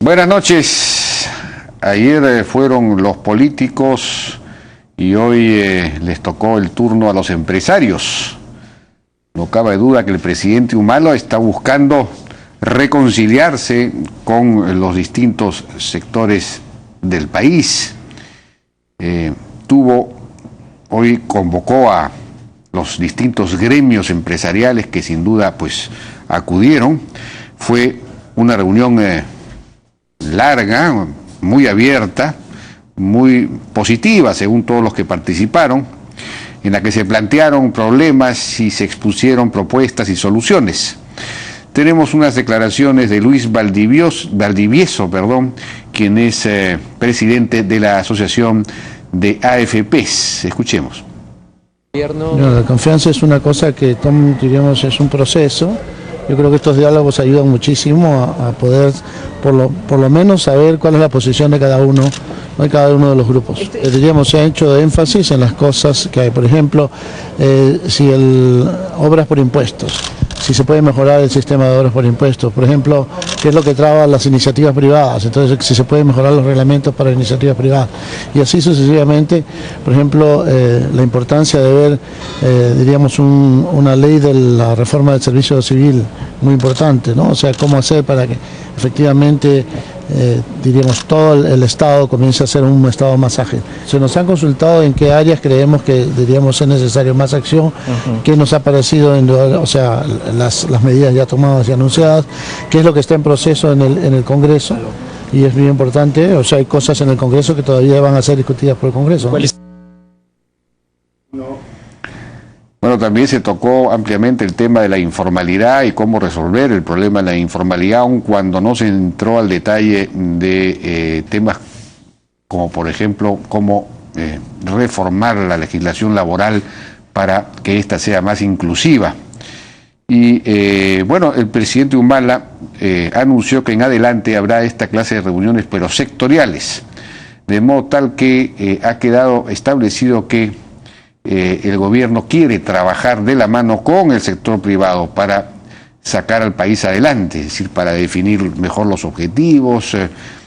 Buenas noches. Ayer fueron los políticos y hoy les tocó el turno a los empresarios. No cabe duda que el presidente Humala está buscando reconciliarse con los distintos sectores del país. Hoy convocó a los distintos gremios empresariales que sin duda pues acudieron. Fue una reunión larga, muy abierta, muy positiva según todos los que participaron, en la que se plantearon problemas y se expusieron propuestas y soluciones. Tenemos unas declaraciones de Luis Valdivieso, quien es presidente de la Asociación de AFPs. Escuchemos. La confianza es una cosa que, diríamos, es un proceso. Yo creo que estos diálogos ayudan muchísimo a poder, por lo menos, saber cuál es la posición de cada uno de los grupos. Diríamos, se ha hecho énfasis en las cosas que hay. Por ejemplo, obras por impuestos. Si se puede mejorar el sistema de obras por impuestos, por ejemplo, qué es lo que traba las iniciativas privadas, entonces si se pueden mejorar los reglamentos para iniciativas privadas, y así sucesivamente. Por ejemplo, la importancia de ver, diríamos, una ley de la reforma del servicio civil, muy importante, ¿no? O sea, cómo hacer para que efectivamente, diríamos, todo el Estado comience a ser un Estado más ágil. Se nos han consultado en qué áreas creemos que, diríamos, es necesario más acción, qué nos ha parecido, o sea, las medidas ya tomadas y anunciadas, qué es lo que está en proceso en el Congreso, y es muy importante. O sea, hay cosas en el Congreso que todavía van a ser discutidas por el Congreso. Bueno, también se tocó ampliamente el tema de la informalidad y cómo resolver el problema de la informalidad, aun cuando no se entró al detalle de temas como, por ejemplo, cómo reformar la legislación laboral para que ésta sea más inclusiva. Y bueno, el presidente Humala anunció que en adelante habrá esta clase de reuniones, pero sectoriales, de modo tal que ha quedado establecido que el gobierno quiere trabajar de la mano con el sector privado para sacar al país adelante, es decir, para definir mejor los objetivos,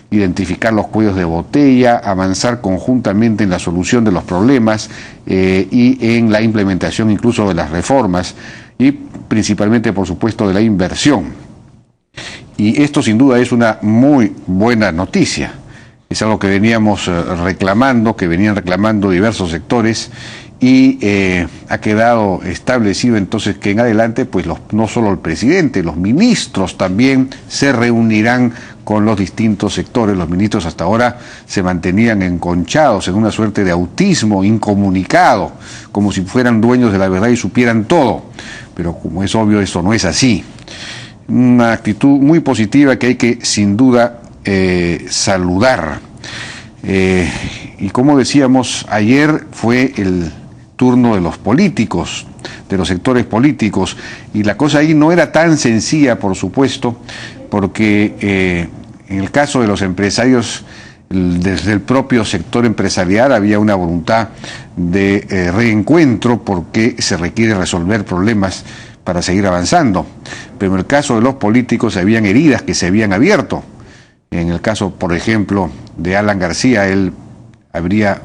identificar los cuellos de botella, avanzar conjuntamente en la solución de los problemas y en la implementación incluso de las reformas y principalmente, por supuesto, de la inversión. Y esto sin duda es una muy buena noticia. Es algo que veníamos reclamando, que venían reclamando diversos sectores, y ha quedado establecido entonces que en adelante pues no solo el presidente, los ministros también se reunirán con los distintos sectores. Los ministros hasta ahora se mantenían enconchados en una suerte de autismo incomunicado, como si fueran dueños de la verdad y supieran todo, pero como es obvio esto no es así. Una actitud muy positiva que hay que sin duda saludar. Y como decíamos, ayer fue el turno de los políticos, de los sectores políticos, y la cosa ahí no era tan sencilla, por supuesto, porque en el caso de los empresarios, desde el propio sector empresarial había una voluntad de reencuentro porque se requiere resolver problemas para seguir avanzando, pero en el caso de los políticos habían heridas que se habían abierto. En el caso, por ejemplo, de Alan García, él habría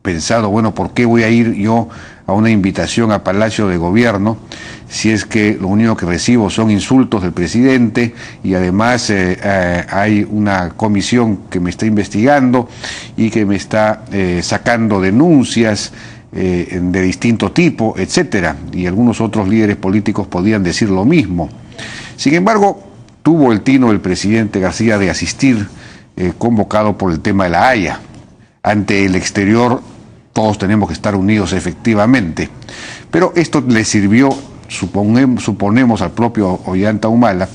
pensado, bueno, ¿por qué voy a ir yo a una invitación a Palacio de Gobierno si es que lo único que recibo son insultos del presidente y además hay una comisión que me está investigando y que me está sacando denuncias de distinto tipo, etcétera? Y algunos otros líderes políticos podían decir lo mismo. Sin embargo, tuvo el tino el presidente García de asistir, convocado por el tema de la Haya. Ante el exterior todos tenemos que estar unidos efectivamente, pero esto le sirvió, suponemos al propio Ollanta Humala,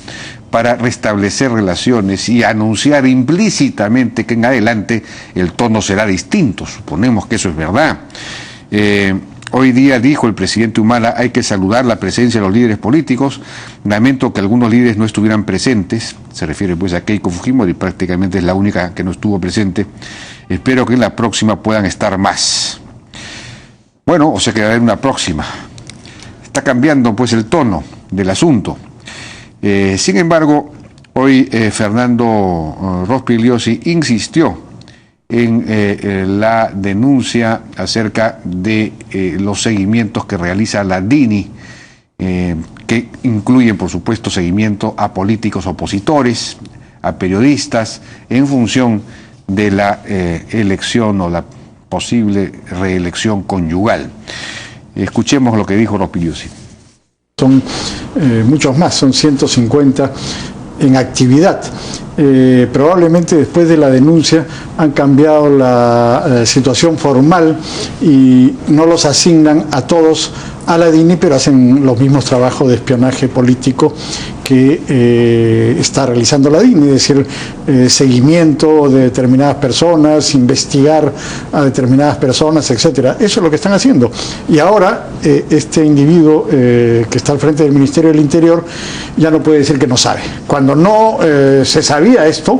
para restablecer relaciones y anunciar implícitamente que en adelante el tono será distinto. Suponemos que eso es verdad. Hoy día, dijo el presidente Humala, hay que saludar la presencia de los líderes políticos. Lamento que algunos líderes no estuvieran presentes. Se refiere pues a Keiko Fujimori, prácticamente es la única que no estuvo presente. Espero que en la próxima puedan estar más. Bueno, o sea que va a haber una próxima. Está cambiando pues el tono del asunto. Sin embargo, Hoy Fernando Rospigliosi insistió en la denuncia acerca de los seguimientos que realiza la DINI, que incluyen, por supuesto, seguimiento a políticos opositores, a periodistas, en función de la elección o la posible reelección conyugal. Escuchemos lo que dijo Rospigliosi. Son muchos más, son 150 en actividad. Probablemente después de la denuncia han cambiado la situación formal y no los asignan a todos a la DINI, pero hacen los mismos trabajos de espionaje político que está realizando la DINI, es decir, seguimiento de determinadas personas, investigar a determinadas personas, etcétera. Eso es lo que están haciendo. Y ahora este individuo que está al frente del Ministerio del Interior ya no puede decir que no sabe. Cuando no se sabía esto,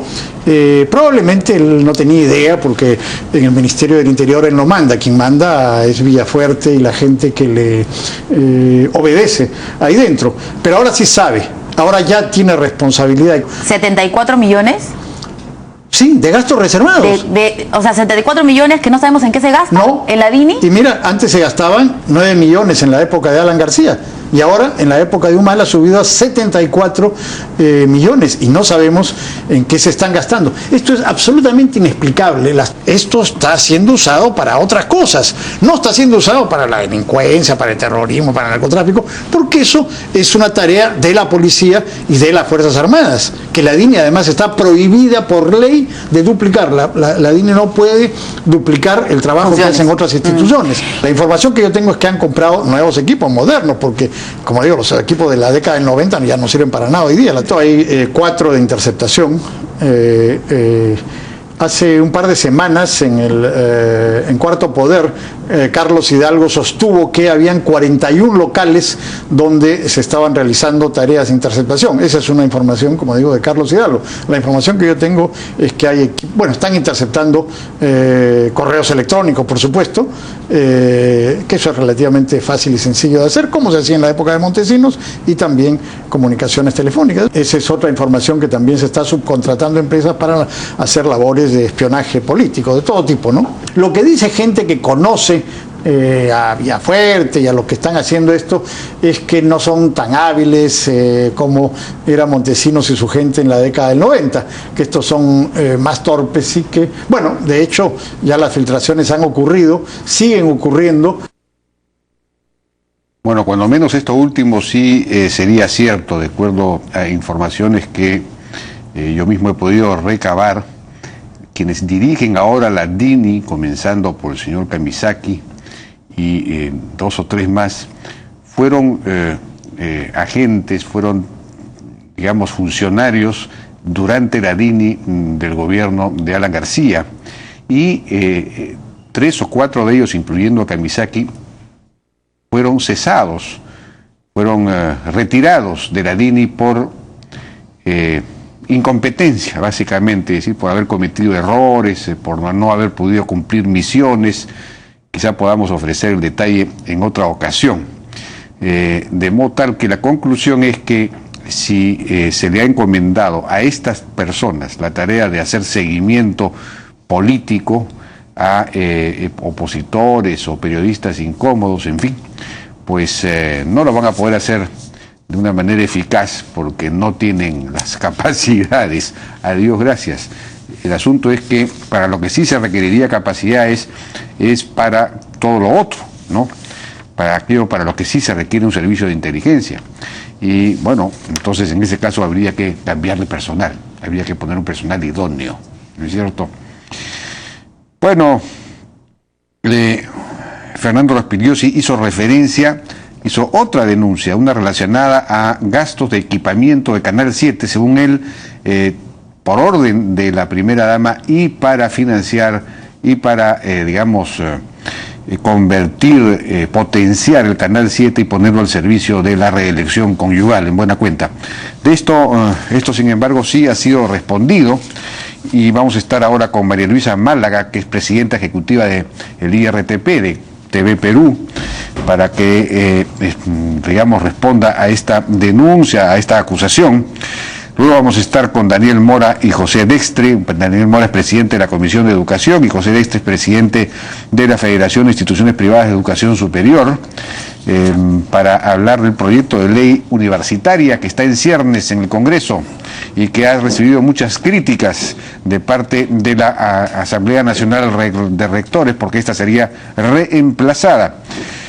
probablemente él no tenía idea, porque en el Ministerio del Interior él no manda, quien manda es Villafuerte y la gente que le obedece ahí dentro. Pero ahora sí sabe. Ahora ya tiene responsabilidad. ¿74 millones? Sí, de gastos reservados. O sea, 74 millones que no sabemos en qué se gastan. No. ¿En la DINI? Y mira, antes se gastaban 9 millones en la época de Alan García. Y ahora, en la época de Humala, ha subido a 74 millones. Y no sabemos en qué se están gastando. Esto es absolutamente inexplicable. Esto está siendo usado para otras cosas. No está siendo usado para la delincuencia, para el terrorismo, para el narcotráfico, porque eso es una tarea de la policía y de las Fuerzas Armadas. Que la DINI además está prohibida por ley de duplicar. La DINI no puede duplicar el trabajo que hacen otras instituciones. La información que yo tengo es que han comprado nuevos equipos modernos, porque, como digo, los equipos de la década del 90 ya no sirven para nada hoy día. Hay 4 de interceptación. Hace un par de semanas en Cuarto Poder, Carlos Hidalgo sostuvo que habían 41 locales donde se estaban realizando tareas de interceptación. Esa es una información, como digo, de Carlos Hidalgo. La información que yo tengo es que están interceptando correos electrónicos, por supuesto, que eso es relativamente fácil y sencillo de hacer, como se hacía en la época de Montesinos, y también comunicaciones telefónicas. Esa es otra información que también se está subcontratando a empresas para hacer labores de espionaje político, de todo tipo, ¿no? Lo que dice gente que conoce a Villafuerte y a los que están haciendo esto es que no son tan hábiles como era Montesinos y su gente en la década del 90, que estos son más torpes y que, bueno, de hecho ya las filtraciones han ocurrido, siguen ocurriendo. Bueno, cuando menos esto último sí sería cierto, de acuerdo a informaciones que yo mismo he podido recabar. Quienes dirigen ahora la DINI, comenzando por el señor Kamisaki y 2 o 3 más, fueron agentes, fueron, digamos, funcionarios durante la DINI del gobierno de Alan García, y 3 o 4 de ellos, incluyendo a Kamisaki, fueron cesados, fueron retirados de la DINI por incompetencia, básicamente, es decir, por haber cometido errores, por no haber podido cumplir misiones. Quizá podamos ofrecer el detalle en otra ocasión. De modo tal que la conclusión es que si se le ha encomendado a estas personas la tarea de hacer seguimiento político a opositores o periodistas incómodos, en fin, pues no lo van a poder hacer de una manera eficaz porque no tienen las capacidades, a Dios gracias. El asunto es que para lo que sí se requeriría capacidad es para todo lo otro, ¿no? Para aquello para lo que sí se requiere un servicio de inteligencia. Y bueno, entonces en ese caso habría que cambiar de personal, habría que poner un personal idóneo, ¿no es cierto? Bueno, Fernando Rospigliosi hizo otra denuncia, una relacionada a gastos de equipamiento de Canal 7, según él, por orden de la primera dama y para financiar y para, convertir, potenciar el Canal 7 y ponerlo al servicio de la reelección conyugal, en buena cuenta. De esto sin embargo sí ha sido respondido, y vamos a estar ahora con María Luisa Málaga, que es presidenta ejecutiva del IRTP, de TV Perú, para que, responda a esta denuncia, a esta acusación Luego vamos a estar con Daniel Mora y José Dextre. Daniel Mora es presidente de la Comisión de Educación y José Dextre es presidente de la Federación de Instituciones Privadas de Educación Superior, para hablar del proyecto de ley universitaria que está en ciernes en el Congreso y que ha recibido muchas críticas de parte de la Asamblea Nacional de Rectores, porque esta sería reemplazada.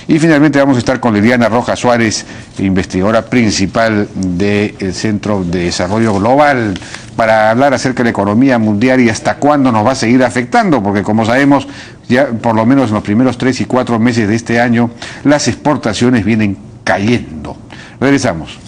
Y finalmente vamos a estar con Liliana Rojas Suárez, investigadora principal del Centro de Desarrollo Global, para hablar acerca de la economía mundial y hasta cuándo nos va a seguir afectando, porque como sabemos, ya por lo menos en los primeros 3 y 4 meses de este año, las exportaciones vienen cayendo. Regresamos.